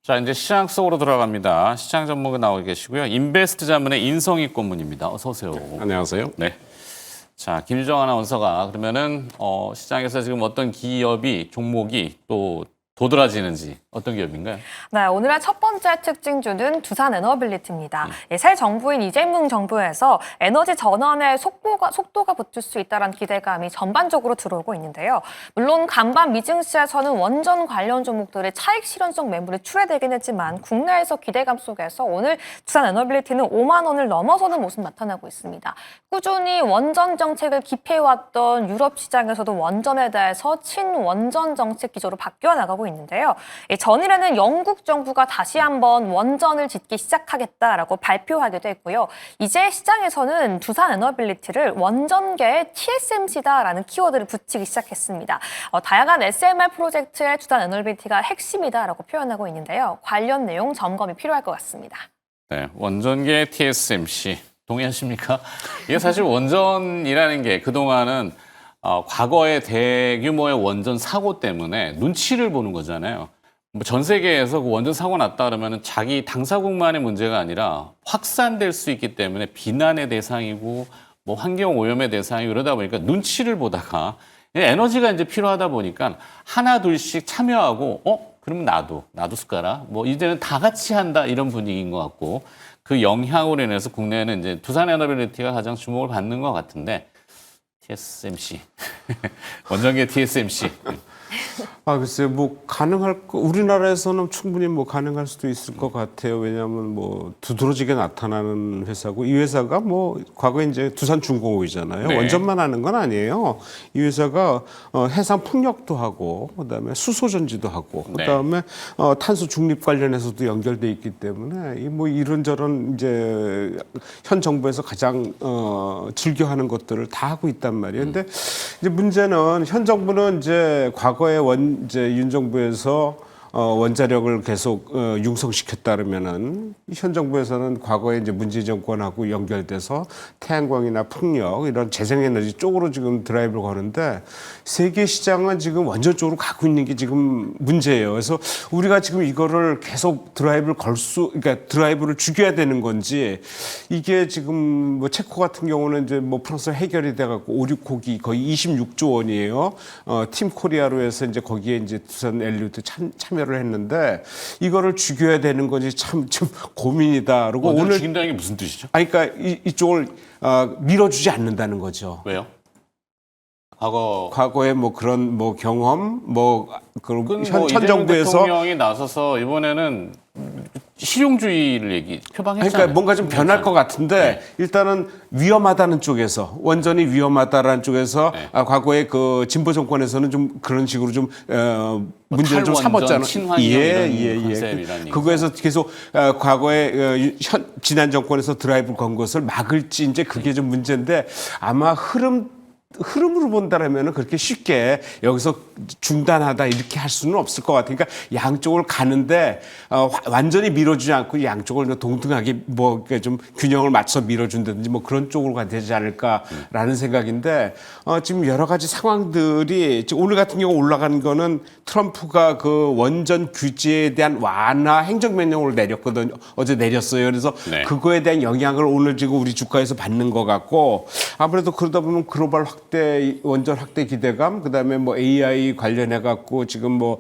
자, 이제 시장 속으로 들어갑니다. 시장 전문가 나와 계시고요. 인베스트 자문의 인성익 고문입니다. 어서 오세요. 안녕하세요. 네. 자, 김유정 아나운서가 그러면은 시장에서 지금 어떤 기업이 종목이 또 도드라지는지 어떤 기업인가요? 네, 오늘의 첫 번째 특징주는 두산 에너빌리티입니다. 새 정부인 이재명 정부에서 에너지 전환에 속도가 붙을 수 있다는 기대감이 전반적으로 들어오고 있는데요. 물론 간밤 미증시에서는 원전 관련 종목들의 차익 실현성 매물이 출회되긴 했지만 국내에서 기대감 속에서 오늘 두산 에너빌리티는 5만 원을 넘어서는 모습 나타나고 있습니다. 꾸준히 원전 정책을 기패해왔던 유럽 시장에서도 원전에 대해서 친원전 정책 기조로 바뀌어 나가고 있는데요. 전일에는 영국 정부가 다시 한번 원전을 짓기 시작하겠다라고 발표하기도 했고요. 이제 시장에서는 두산 에너빌리티를 원전계의 TSMC다라는 키워드를 붙이기 시작했습니다. 다양한 SMR 프로젝트의 두산 에너빌리티가 핵심이다라고 표현하고 있는데요. 관련 내용 점검이 필요할 것 같습니다. 네, 원전계 TSMC 동의하십니까? 이게 사실 원전이라는 게 그동안은 과거의 대규모의 원전 사고 때문에 눈치를 보는 거잖아요. 뭐 전 세계에서 그 원전 사고 났다 그러면 자기 당사국만의 문제가 아니라 확산될 수 있기 때문에 비난의 대상이고 뭐 환경 오염의 대상이고 이러다 보니까 눈치를 보다가 에너지가 이제 필요하다 보니까 하나 둘씩 참여하고 그러면 나도 숟가락 뭐 이제는 다 같이 한다 이런 분위기인 것 같고 그 영향으로 인해서 국내에는 이제 두산 에너빌리티가 가장 주목을 받는 것 같은데 TSMC 원전계 TSMC 글쎄요, 뭐 우리나라에서는 충분히 뭐 가능할 수도 있을 것 같아요. 왜냐하면 뭐 두드러지게 나타나는 회사고 이 회사가 뭐 과거에 이제 두산중공업이잖아요. 네. 원전만 하는 건 아니에요. 이 회사가 해상 풍력도 하고 그다음에 수소 전지도 하고 네. 그다음에 탄소 중립 관련해서도 연결돼 있기 때문에 뭐 이런저런 이제 현 정부에서 가장 즐겨하는 것들을 다 하고 있단 말이에요. 근데 이제 문제는 현 정부는 이제 과거에 이제 윤 정부에서 원자력을 계속 융성시켰다 그러면은 현 정부에서는 과거에 이제 문재인 정권하고 연결돼서 태양광이나 풍력 이런 재생에너지 쪽으로 지금 드라이브를 거는데 세계 시장은 지금 원전 쪽으로 가고 있는 게 지금 문제예요. 그래서 우리가 지금 이거를 계속 그러니까 드라이브를 죽여야 되는 건지 이게 지금 뭐 체코 같은 경우는 이제 뭐 프랑스 해결이 돼갖고 5, 6호기 거의 26조 원이에요. 팀 코리아로 해서 이제 거기에 이제 두산 엘리트 참여를 했는데 이거를 죽여야 되는 건지 참 고민이다. 그리고 오늘 죽인다는 게 무슨 뜻이죠? 그러니까 이쪽을 밀어주지 않는다는 거죠. 왜요? 과거에 뭐 그런 뭐 경험 그런 현 이재명 정부에서 대통령이 나서서 이번에는 실용주의를 표방했잖아요. 그러니까 뭔가 좀 변할 것 같은데 네. 일단은 위험하다는 쪽에서 원전이 위험하다라는 쪽에서 네. 과거에 그 진보 정권에서는 좀 그런 식으로 좀 문제를 좀 삼았잖아요. 친환경 이런 컨셉이라는 그거에서 계속 과거에 지난 정권에서 드라이브 건 것을 막을지 이제 그게 좀 문제인데 아마 흐름으로 본다라면은 그렇게 쉽게 여기서 중단하다 이렇게 할 수는 없을 것 같아요. 그러니까 양쪽을 가는데 완전히 밀어주지 않고 양쪽을 동등하게 뭐 좀 균형을 맞춰서 밀어준다든지 뭐 그런 쪽으로 가야 되지 않을까라는 생각인데 지금 여러 가지 상황들이 지금 오늘 같은 경우 올라간 거는 트럼프가 그 원전 규제에 대한 완화 행정명령을 내렸거든요. 어제 내렸어요. 그래서 네. 그거에 대한 영향을 오늘 지금 우리 주가에서 받는 것 같고 아무래도 그러다 보면 글로벌 원전 확대 기대감, 그다음에 뭐 AI 관련해 갖고 지금 뭐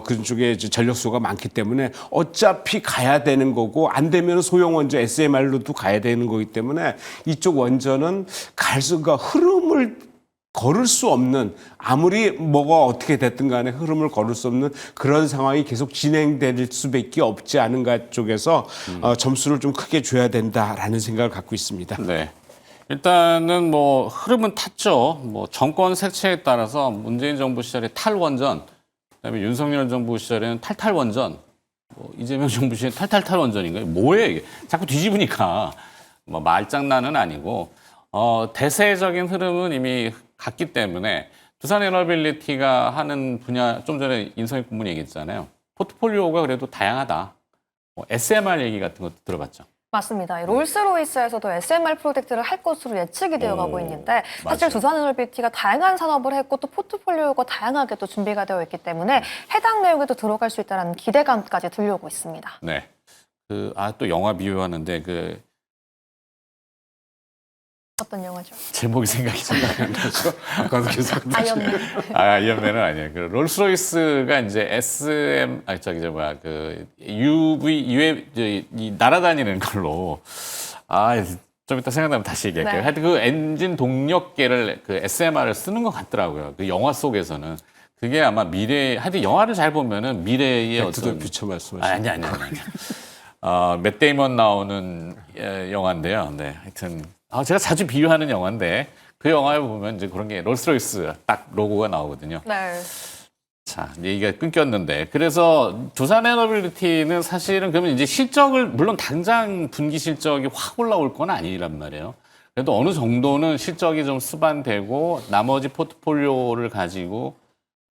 그쪽에 전력수가 많기 때문에 어차피 가야 되는 거고 안 되면 소형 원전 SMR로도 가야 되는 거기 때문에 이쪽 원전은 흐름을 걸을 수 없는 아무리 뭐가 어떻게 됐든 간에 흐름을 걸을 수 없는 그런 상황이 계속 진행될 수밖에 없지 않은가 쪽에서 점수를 좀 크게 줘야 된다라는 생각을 갖고 있습니다. 네. 일단은 뭐 흐름은 탔죠. 뭐 정권 색채에 따라서 문재인 정부 시절에 탈원전, 그다음에 윤석열 정부 시절에는 탈탈원전, 뭐 이재명 정부 시절에 탈탈탈원전인가요? 뭐예요 이게? 자꾸 뒤집으니까 뭐 말장난은 아니고 대세적인 흐름은 이미 갔기 때문에 두산 에너빌리티가 하는 분야 좀 전에 인성익 고문이 얘기했잖아요. 포트폴리오가 그래도 다양하다. SMR 얘기 같은 것도 들어봤죠. 맞습니다. 이 롤스로이스에서도 SMR 프로젝트를 할 것으로 예측이 되어가고 있는데 사실 맞아요. 두산에너빌리티가 다양한 산업을 했고 또 포트폴리오가 다양하게 또 준비가 되어 있기 때문에 해당 내용에도 들어갈 수 있다는 기대감까지 들려오고 있습니다. 네. 또 영화 비유하는데 어떤 영화죠? 제목이 생각이 잘 안 나죠. 아까도 계속 아이언맨. 아이언맨은 아니에요. 롤스로이스가 이제 UV 이 날아다니는 걸로 좀 이따 생각나면 다시 얘기할게요. 네. 하여튼 그 엔진 동력계를 SMR을 쓰는 것 같더라고요. 그 영화 속에서는 그게 아마 하여튼 영화를 잘 보면은 미래의 어떤 퓨처 말씀하시는 아니. 맷 데이먼 나오는 영화인데요. 네, 하여튼 제가 자주 비유하는 영화인데 그 영화에 보면 이제 그런 게 롤스로이스 딱 로고가 나오거든요. 네. 자, 얘기가 끊겼는데 그래서 두산에너빌리티는 사실은 그러면 이제 실적을 물론 당장 분기 실적이 확 올라올 건 아니란 말이에요. 그래도 어느 정도는 실적이 좀 수반되고 나머지 포트폴리오를 가지고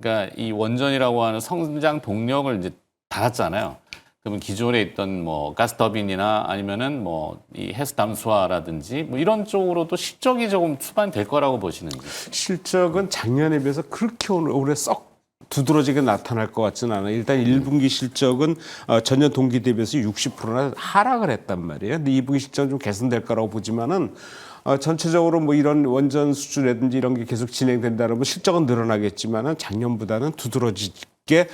그러니까 이 원전이라고 하는 성장 동력을 이제 달았잖아요. 그러면 기존에 있던 뭐 가스 터빈이나 아니면은 뭐 이 해수 담수화라든지 뭐 이런 쪽으로도 실적이 조금 수반될 거라고 보시는지. 실적은 작년에 비해서 그렇게 올해 썩 두드러지게 나타날 것 같지는 않아요. 일단 1분기 실적은 전년 동기 대비해서 60%나 하락을 했단 말이에요. 근데 2분기 실적은 좀 개선될 거라고 보지만은 전체적으로 뭐 이런 원전 수주라든지 이런 게 계속 진행된다면 실적은 늘어나겠지만은 작년보다는 두드러지게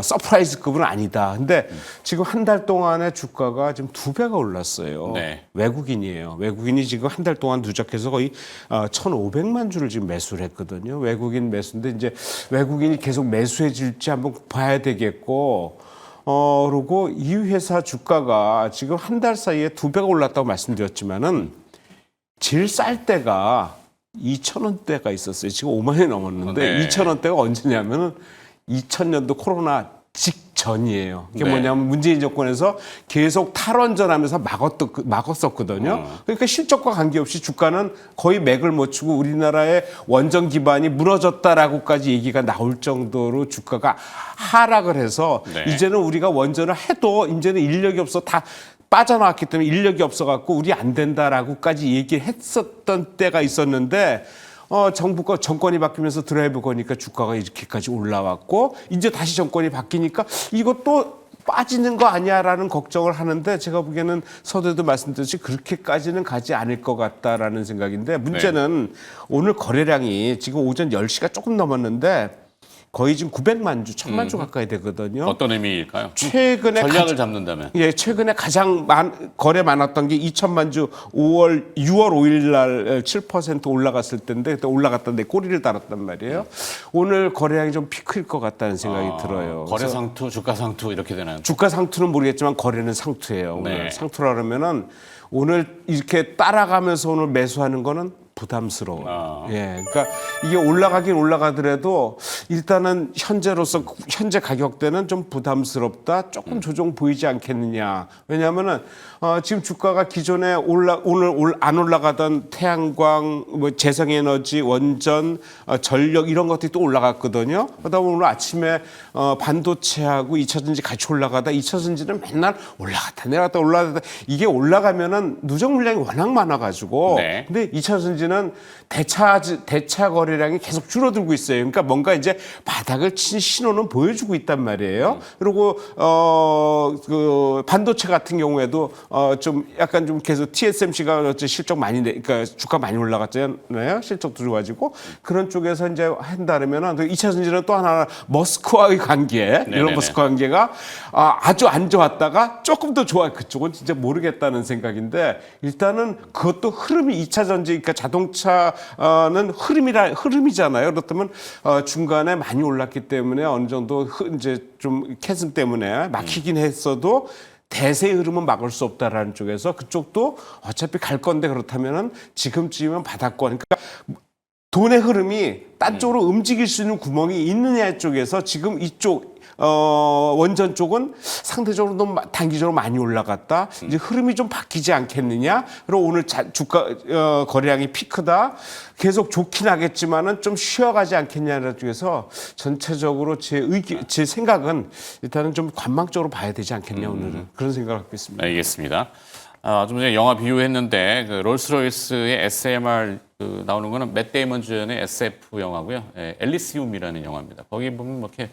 서프라이즈급은 아니다. 근데 지금 한 달 동안의 주가가 지금 2배가 올랐어요. 네. 외국인이에요. 외국인이 지금 한 달 동안 누적해서 거의 1,500만 주를 지금 매수를 했거든요. 외국인 매수인데 이제 외국인이 계속 매수해질지 한번 봐야 되겠고. 그리고 이 회사 주가가 지금 한 달 사이에 2배가 올랐다고 말씀드렸지만은 제일 쌀 때가 2,000원대가 있었어요. 지금 5만 원이 넘었는데 네. 2,000원대가 언제냐면은 2000년도 코로나 직전이에요. 이게 네. 뭐냐면 문재인 정권에서 계속 탈원전하면서 막았었거든요. 그러니까 실적과 관계없이 주가는 거의 맥을 못 추고 우리나라의 원전 기반이 무너졌다라고까지 얘기가 나올 정도로 주가가 하락을 해서 네. 이제는 우리가 원전을 해도 이제는 인력이 없어 다 빠져나왔기 때문에 인력이 없어갖고 우리 안 된다라고까지 얘기를 했었던 때가 있었는데 정부가 정권이 바뀌면서 드라이브 거니까 주가가 이렇게까지 올라왔고 이제 다시 정권이 바뀌니까 이것도 빠지는 거 아니야라는 걱정을 하는데 제가 보기에는 서두에도 말씀드렸듯이 그렇게까지는 가지 않을 것 같다라는 생각인데 문제는 오늘 거래량이 지금 오전 10시가 조금 넘었는데 거의 지금 900만 주, 1000만 주 가까이 되거든요. 어떤 의미일까요? 최근에 전략을 잡는다면. 예, 최근에 가장 거래 많았던 게 2천만 주 6월 5일 날 7% 올라갔을 때인데 그때 올라갔던데 꼬리를 달았단 말이에요. 오늘 거래량이 좀 피크일 것 같다는 생각이 들어요. 거래 그래서 상투, 주가 상투 이렇게 되나요? 주가 상투는 모르겠지만 거래는 상투예요. 오늘 네. 상투라 그러면은 오늘 이렇게 따라가면서 오늘 매수하는 거는 부담스러워. 예, 그러니까 이게 올라가긴 올라가더라도 일단은 현재 가격대는 좀 부담스럽다. 조금 조정 보이지 않겠느냐. 왜냐하면은 지금 주가가 기존에 오늘 안 올라가던 태양광, 뭐 재생에너지, 원전, 전력 이런 것들이 또 올라갔거든요. 그러다 보면 오늘 아침에 반도체하고 2차전지 같이 올라가다 2차전지는 맨날 올라갔다 내려갔다 올라갔다 이게 올라가면은 누적 물량이 워낙 많아가지고 네. 근데 2차전지는 대차 거래량이 계속 줄어들고 있어요. 그러니까 뭔가 이제 바닥을 친 신호는 보여주고 있단 말이에요. 그리고 그 반도체 같은 경우에도 좀 약간 좀 계속 TSMC가 실적 많이 그러니까 주가 많이 올라갔잖아요. 실적도 좋아지고 그런 쪽에서 이제 한다면은 2차전지는 또 하나 머스크와의 관계 네네네. 이런 머스크 관계가 아주 안 좋았다가 조금 더 좋아. 그쪽은 진짜 모르겠다는 생각인데 일단은 그것도 흐름이 2차전지 그러니까 자동차는 흐름이잖아요. 그렇다면 중간에 많이 올랐기 때문에 어느 정도 이제 좀 캐즘 때문에 막히긴 했어도 대세의 흐름은 막을 수 없다라는 쪽에서 그쪽도 어차피 갈 건데 그렇다면은 지금쯤이면 바닥권. 그러니까 돈의 흐름이 딴 쪽으로 움직일 수 있는 구멍이 있느냐 쪽에서 지금 이쪽 원전 쪽은 상대적으로 너무 단기적으로 많이 올라갔다. 이제 흐름이 좀 바뀌지 않겠느냐. 그리고 오늘 주가 거래량이 피크다. 계속 좋긴 하겠지만은 좀 쉬어가지 않겠냐는 쪽에서 전체적으로 제 생각은 일단은 좀 관망적으로 봐야 되지 않겠냐 오늘은 그런 생각을 갖고 있습니다. 알겠습니다. 좀 전에 영화 비유했는데 그 롤스로이스의 SMR 나오는 거는 맷 데이먼 주연의 SF 영화고요. 앨리시움이라는 영화입니다. 거기 보면 뭐 이렇게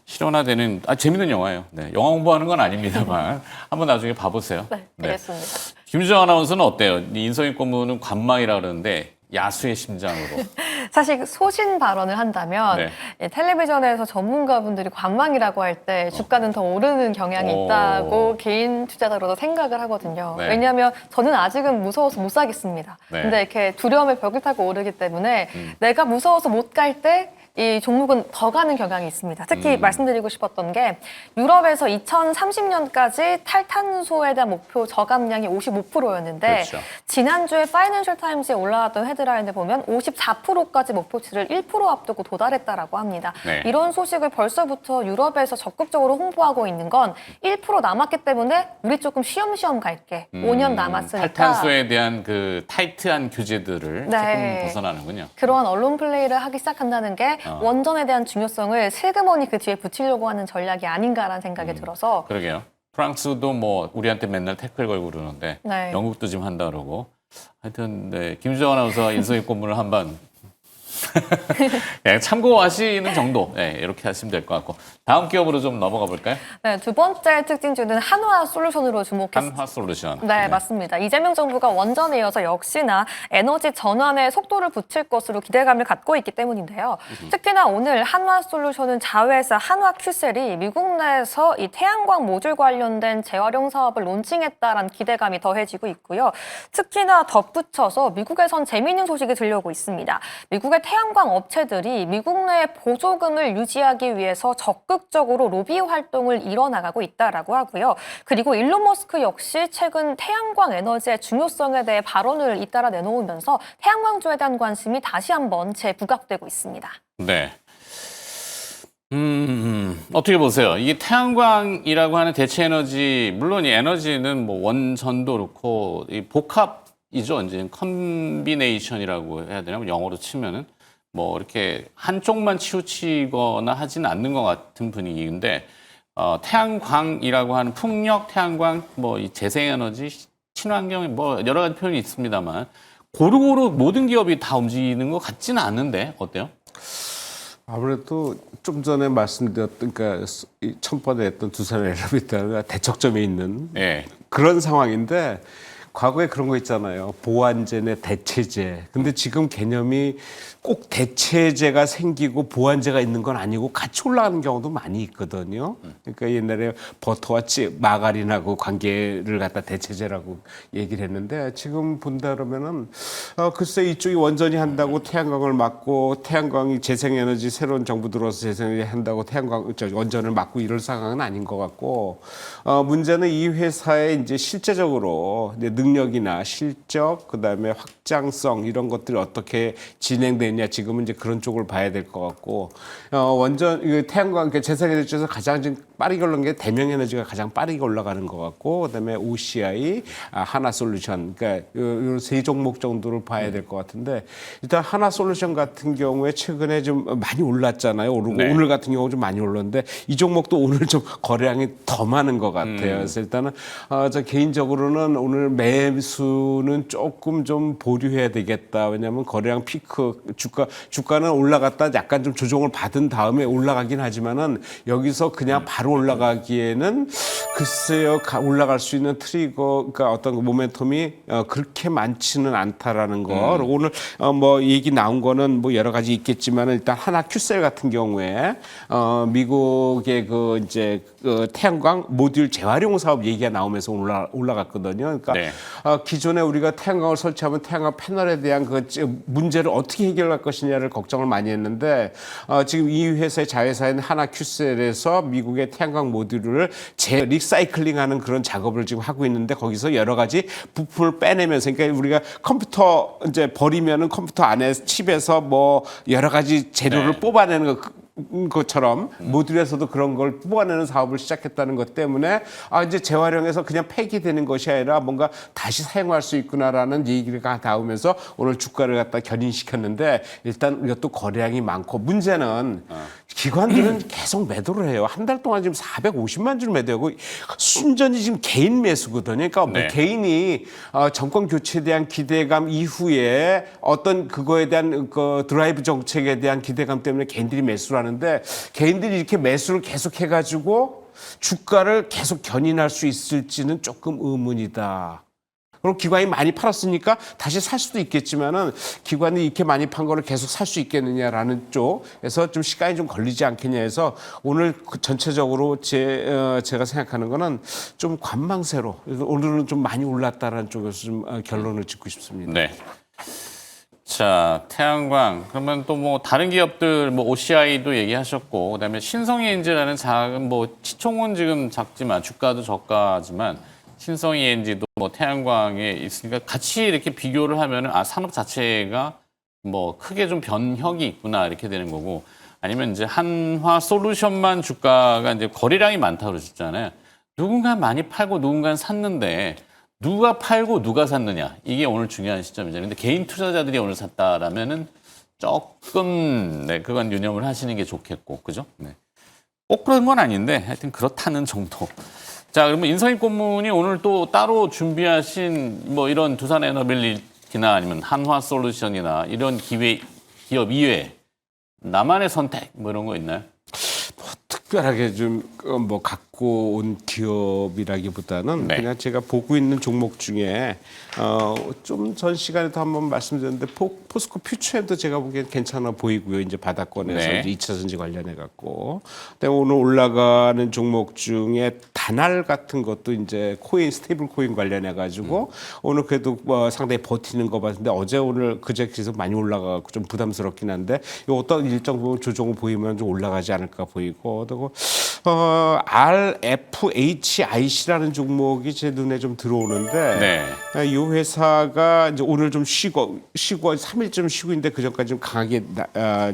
실현화되는 재밌는 영화예요. 네, 영화 홍보하는 건 아닙니다만 한번 나중에 봐보세요. 네, 알겠습니다. 김주영 아나운서는 어때요? 인서인 고문은 관망이라 그러는데 야수의 심장으로. 사실 소신 발언을 한다면 네. 텔레비전에서 전문가분들이 관망이라고 할 때 주가는 더 오르는 경향이 있다고 개인 투자자로도 생각을 하거든요. 네. 왜냐하면 저는 아직은 무서워서 못 사겠습니다. 네. 근데 이렇게 두려움의 벽을 타고 오르기 때문에 내가 무서워서 못 갈 때 이 종목은 더 가는 경향이 있습니다. 특히 말씀드리고 싶었던 게 유럽에서 2030년까지 탈탄소에 대한 목표 저감량이 55%였는데 그렇죠. 지난주에 파이낸셜 타임즈에 올라왔던 헤드라인을 보면 54%까지 목표치를 1% 앞두고 도달했다라고 합니다. 네. 이런 소식을 벌써부터 유럽에서 적극적으로 홍보하고 있는 건 1% 남았기 때문에 우리 조금 쉬엄쉬엄 갈게. 5년 남았으니까. 탈탄소에 대한 그 타이트한 규제들을 네. 조금 벗어나는군요. 그러한 언론 플레이를 하기 시작한다는 게 원전에 대한 중요성을 슬그머니 그 뒤에 붙이려고 하는 전략이 아닌가라는 생각이 들어서 그러게요. 프랑스도 뭐 우리한테 맨날 태클 걸고 그러는데 네. 영국도 지금 한다 그러고 하여튼 네, 김주영 아나운서 인서인 고문을 한번 참고하시는 정도 이렇게 하시면 될 것 같고 다음 기업으로 좀 넘어가 볼까요? 네, 두 번째 특징주는 한화솔루션으로 주목했습니다. 한화솔루션. 네, 맞습니다. 이재명 정부가 원전에 이어서 역시나 에너지 전환에 속도를 붙일 것으로 기대감을 갖고 있기 때문인데요. 특히나 오늘 한화솔루션은 자회사 한화큐셀이 미국 내에서 이 태양광 모듈 관련된 재활용 사업을 론칭했다라는 기대감이 더해지고 있고요. 특히나 덧붙여서 미국에선 재미있는 소식이 들려오고 있습니다. 미국의 태양광 업체들이 미국 내 보조금을 유지하기 위해서 적극적으로 로비 활동을 이뤄나가고 있다라고 하고요. 그리고 일론 머스크 역시 최근 태양광 에너지의 중요성에 대해 발언을 잇따라 내놓으면서 태양광주에 대한 관심이 다시 한번 재부각되고 있습니다. 네. 어떻게 보세요? 이게 태양광이라고 하는 대체 에너지, 물론 이 에너지는 뭐 원전도 그렇고 이 복합이죠. 이제 컨비네이션이라고 해야 되나? 영어로 치면은 뭐 이렇게 한쪽만 치우치거나 하지는 않는 것 같은 분위기인데 태양광이라고 하는 풍력, 태양광, 뭐 이 재생에너지, 친환경, 뭐 여러 가지 표현이 있습니다만 고루고루 모든 기업이 다 움직이는 것 같지는 않은데 어때요? 아무래도 좀 전에 말씀드렸던 그러니까 첫번에 했던 두산 에너비타가 대척점에 있는 그런 상황인데 과거에 그런 거 있잖아요. 보완제 내 대체제. 근데 지금 개념이 꼭 대체제가 생기고 보완제가 있는 건 아니고 같이 올라가는 경우도 많이 있거든요. 그러니까 옛날에 버터와 마가린하고 관계를 갖다 대체제라고 얘기를 했는데 지금 본다 그러면은 글쎄 이쪽이 원전이 한다고 태양광을 막고 태양광이 재생에너지 새로운 정부 들어서 재생에너지 한다고 원전을 막고 이럴 상황은 아닌 것 같고 문제는 이 회사의 이제 실제적으로 능력이나 실적 그다음에 확장성 이런 것들이 어떻게 진행되느냐 지금은 이제 그런 쪽을 봐야 될 것 같고 원전 태양광 재생에너지 중에서 가장 지금 빠르게 올라간 게 대명에너지가 가장 빠르게 올라가는 것 같고 그다음에 OCI, 하나솔루션 그러니까 이 세 종목 정도를 봐야 될 것 같은데 일단 하나솔루션 같은 경우에 최근에 좀 많이 올랐잖아요. 오르고 네. 오늘 같은 경우 좀 많이 올랐는데 이 종목도 오늘 좀 거래량이 더 많은 것 같아요. 그래서 일단은 저 개인적으로는 오늘 매수는 조금 좀 보류해야 되겠다. 왜냐하면 거래량 피크 주가는 올라갔다 약간 좀 조정을 받은 다음에 올라가긴 하지만은 여기서 그냥 바로 올라가기에는 글쎄요 올라갈 수 있는 트리거 그러니까 어떤 모멘텀이 그렇게 많지는 않다라는 거. 오늘 뭐 얘기 나온 거는 뭐 여러 가지 있겠지만 일단 하나 큐셀 같은 경우에 미국의 그 이제 그 태양광 모듈 재활용 사업 얘기가 나오면서 올라갔거든요. 그러니까 네. 기존에 우리가 태양광을 설치하면 태양광 패널에 대한 그 문제를 어떻게 해결할 것이냐를 걱정을 많이 했는데 지금 이 회사의 자회사인 하나큐셀에서 미국의 태양광 모듈을 리사이클링하는 그런 작업을 지금 하고 있는데 거기서 여러 가지 부품을 빼내면서 그러니까 우리가 컴퓨터 이제 버리면은 컴퓨터 안에 칩에서 뭐 여러 가지 재료를 뽑아내는 거 것처럼 모듈에서도 그런 걸 뽑아내는 사업을 시작했다는 것 때문에 이제 재활용해서 그냥 폐기되는 것이 아니라 뭔가 다시 사용할 수 있구나라는 얘기가 나오면서 오늘 주가를 갖다 견인시켰는데 일단 이것도 거래량이 많고 문제는 기관들은 계속 매도를 해요. 한 달 동안 지금 450만 주 매도하고 순전히 지금 개인 매수거든요. 그러니까 뭐 네. 개인이 정권 교체에 대한 기대감 이후에 어떤 그거에 대한 그 드라이브 정책에 대한 기대감 때문에 개인들이 매수를 하는데 개인들이 이렇게 매수를 계속 해가지고 주가를 계속 견인할 수 있을지는 조금 의문이다. 그럼 기관이 많이 팔았으니까 다시 살 수도 있겠지만은 기관이 이렇게 많이 판 거를 계속 살 수 있겠느냐라는 쪽에서 좀 시간이 좀 걸리지 않겠냐 해서 오늘 전체적으로 제가 생각하는 거는 좀 관망세로 오늘은 좀 많이 올랐다라는 쪽에서 좀 결론을 짓고 싶습니다. 네. 자, 태양광. 그러면 또 뭐 다른 기업들 뭐 OCI도 얘기하셨고 그다음에 신성이엔지라는 작은 뭐 시총은 지금 작지만 주가도 저가지만 신성이엔지도 뭐 태양광에 있으니까 같이 이렇게 비교를 하면은 산업 자체가 뭐 크게 좀 변혁이 있구나 이렇게 되는 거고 아니면 이제 한화 솔루션만 주가가 이제 거래량이 많다고 그러셨잖아요. 누군가 많이 팔고 누군가 샀는데 누가 팔고 누가 샀느냐 이게 오늘 중요한 시점이죠. 근데 개인 투자자들이 오늘 샀다라면은 조금 그건 유념을 하시는 게 좋겠고 그죠? 네. 꼭 그런 건 아닌데 하여튼 그렇다는 정도. 자, 그러면 인서입 고문이 오늘 또 따로 준비하신 뭐 이런 두산 에너빌리티나 아니면 한화 솔루션이나 이런 기업 이외에 나만의 선택 뭐 이런 거 있나요? 특별하게 좀 뭐 갖고 온 기업이라기보다는 네. 그냥 제가 보고 있는 종목 중에 좀 전 시간에도 한번 말씀드렸는데 포스코 퓨처엠도 제가 보기엔 괜찮아 보이고요. 이제 바닥권에서 네. 이제 2차 전지 관련해 갖고. 근데 오늘 올라가는 종목 중에 다날 같은 것도 이제 코인 스테이블 코인 관련해 가지고 오늘 그래도 상당히 버티는 거 봤는데 어제 오늘 그제 계속 많이 올라가 갖고 좀 부담스럽긴 한데 이 어떤 일정 부분 조정을 보이면 좀 올라가지 않을까 보이고 그리고 RFHIC라는 종목이 제 눈에 좀 들어오는데 네. 이 회사가 이제 오늘 좀 쉬고 3일쯤 쉬고 있는데 그 전까지 좀 강하게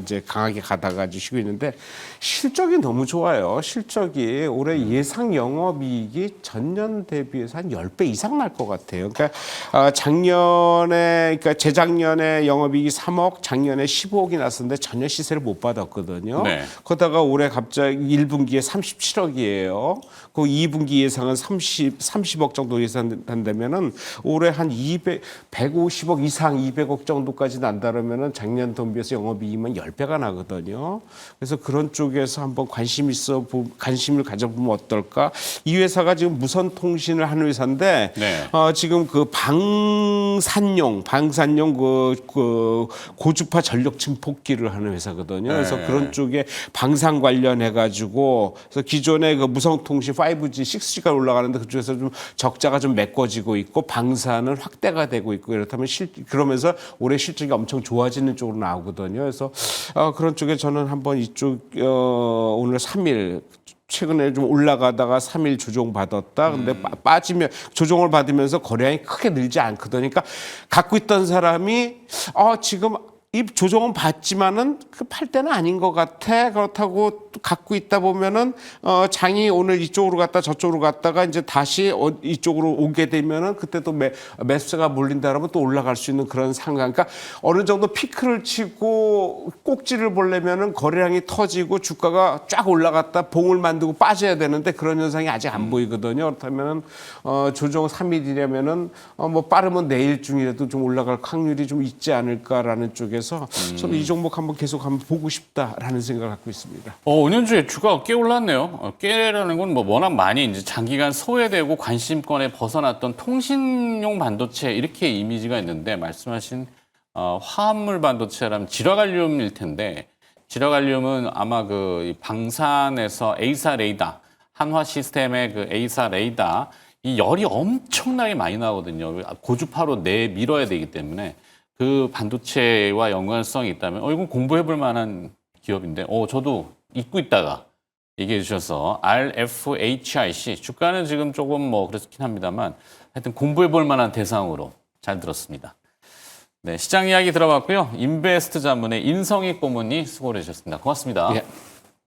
이제 강하게 가다가 이제 쉬고 있는데 실적이 너무 좋아요. 실적이 올해 예상 영업이익이 전년 대비해서 한 10배 이상 날 것 같아요. 그러니까 그러니까 재작년에 영업이익이 3억, 작년에 15억이 났었는데 전혀 시세를 못 받았거든요. 네. 그러다가 올해 갑자기 1분기에 37억이에요. 그 2분기 예상은 30억 정도 예상한다면은 올해 한 150억 이상 200억 정도까지 난다면은 작년 동비해서 영업이익이면 10배가 나거든요. 그래서 그런 쪽에서 한번 관심을 가져보면 어떨까? 이 회사가 지금 무선 통신을 하는 회사인데 네. 지금 그 방산용 그 고주파 전력 증폭기를 하는 회사거든요. 그래서 네. 그런 쪽에 방산 관련해 가지고 그래서 기존의 그 무선 통신 5G, 6G가 올라가는데 그쪽에서 좀 적자가 좀 메꿔지고 있고 방산은 확대가 되고 있고 그렇다면 그러면서 올해 실적이 엄청 좋아지는 쪽으로 나오거든요. 그래서 그런 쪽에 저는 한번 이쪽 오늘 3일 최근에 좀 올라가다가 3일 조정 받았다. 근데 빠지면 조정을 받으면서 거래량이 크게 늘지 않거든요. 그러니까 갖고 있던 사람이 지금 이 조정은 받지만은 팔 때는 아닌 것 같아. 그렇다고 갖고 있다 보면은 장이 오늘 이쪽으로 갔다 저쪽으로 갔다가 이제 다시 이쪽으로 오게 되면은 그때 또 매수세가 몰린다 그러면 또 올라갈 수 있는 그런 상황. 그러니까 어느 정도 피크를 치고 꼭지를 보려면은 거래량이 터지고 주가가 쫙 올라갔다 봉을 만들고 빠져야 되는데 그런 현상이 아직 안 보이거든요. 그렇다면은 조정 3일이라면은 뭐 빠르면 내일 중이라도 좀 올라갈 확률이 좀 있지 않을까라는 쪽에서 저는 이 종목 한번 계속 한번 보고 싶다라는 생각을 갖고 있습니다. 은연주에 주가가 꽤 올랐네요. 꽤라는 건 뭐 워낙 많이 이제 장기간 소외되고 관심권에 벗어났던 통신용 반도체 이렇게 이미지가 있는데 말씀하신 화합물 반도체라면 질화갈륨일 텐데 질화갈륨은 아마 그 방산에서 A사 레이더 한화 시스템의 그 A사 레이더 이 열이 엄청나게 많이 나거든요. 고주파로 내밀어야 되기 때문에 그 반도체와 연관성이 있다면 이건 공부해볼 만한 기업인데 저도 잊고 있다가 얘기해 주셔서 RFHIC 주가는 지금 조금 뭐 그렇긴 합니다만 하여튼 공부해볼 만한 대상으로 잘 들었습니다. 네, 시장 이야기 들어봤고요. 인베스트 자문의 인성익 고문이 수고를 해주셨습니다. 고맙습니다. 예.